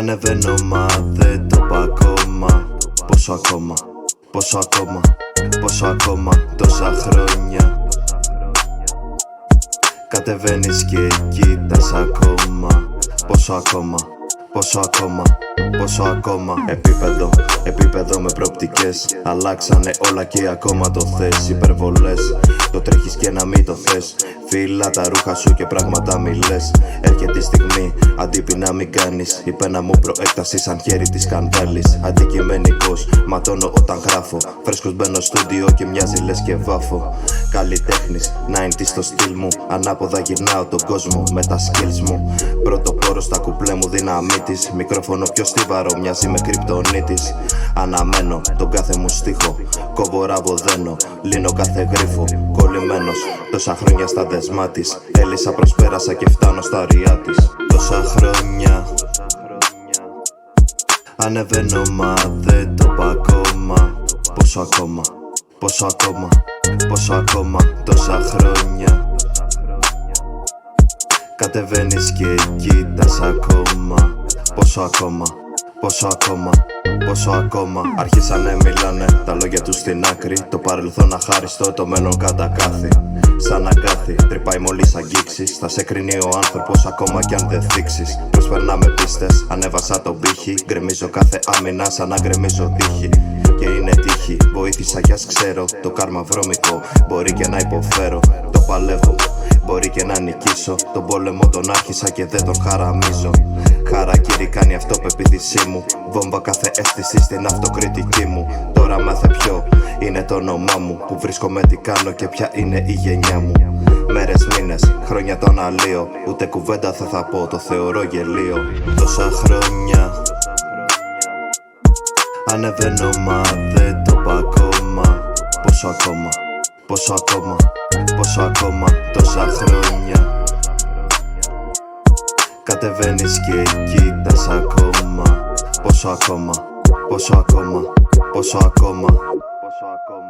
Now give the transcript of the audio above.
Ανεβαίνω μα δεν το πάω ακόμα. Πόσο ακόμα, πόσο ακόμα, πόσο ακόμα, τόσα χρόνια. Κατεβαίνεις και κοίτας ακόμα. Πόσο ακόμα, πόσο ακόμα, πόσο ακόμα. Επίπεδο με προοπτικές. Αλλάξανε όλα και ακόμα το θες. Υπερβολές, το τρέχεις και να μην το θες. Φύλλα τα ρούχα σου και πράγματα μη λες. Έρχεται η στιγμή, αντίπει να μην κάνεις. Η πένα μου προέκταση σαν χέρι της σκανδάλης. Αντικειμενικός, ματώνω όταν γράφω. Φρέσκος μπαίνω στούντιο και μοιάζει λες και βάφω. Καλλιτέχνης, 90's στο στυλ μου. Ανάποδα γυρνάω τον κόσμο με τα skills μου. Πρώτο πόρο στα κουπλέ μου δύναμή της. Μικρόφωνο πιο στιβαρό, μοιάζει με κρυπτονίτης. Αναμένω τον κάθε μου στίχο. Κόβω ραβοδένω, λύνω κάθε γρίφο. Κολλημένος, τόσα χρόνια στα δεσμά της. Έλυσα, προσπέρασα και φτάνω στα ωριά της. Τόσα χρόνια ανεβαίνω μα δεν το πάω ακόμα. Πόσο ακόμα, πόσο ακόμα, πόσο ακόμα, τόσα χρόνια. Κατεβαίνεις και κοίτας ακόμα. Πόσο ακόμα, πόσο ακόμα, πόσο ακόμα. Αρχίσανε μιλάνε τα λόγια τους στην άκρη. Το παρελθόν αχάριστο, το μέλλον κατακάθι. Σαν αγκάθι, τρυπάει μόλις αγγίξεις. Θα σε κρίνει ο άνθρωπος ακόμα κι αν δεν θίξεις. Προσπερνάμε πίστες, ανέβασα τον πύχη. Γκρεμίζω κάθε άμυνα σαν να γκρεμίζω τύχη. Και είναι τύχη, βοήθησα κι ας ξέρω. Το κάρμα βρώμικο, μπορεί και να υποφέρω. Το παλεύω, μπορεί και να νικήσω. Τον πόλεμο τον άρχισα και δεν τον χαραμίζω. Χαρακτήρι κάνει αυτοπεποίθησή μου. Βόμβα κάθε αίσθηση στην αυτοκριτική μου. Τώρα μάθε ποιο είναι το όνομά μου. Που βρίσκομαι, τι κάνω και ποια είναι η γενιά μου. Μέρες, μήνες, χρόνια το αναλύω. Ούτε κουβέντα δεν θα πω, το θεωρώ γελίο. Τόσα χρόνια ανεβαίνω μα δεν το πάω ακόμα. Πόσο ακόμα, πόσο ακόμα, πόσο ακόμα, τόσα χρόνια. Κατεβαίνεις και κοίτας ακόμα. Πόσο ακόμα, πόσο ακόμα, πόσο ακόμα, πόσο ακόμα.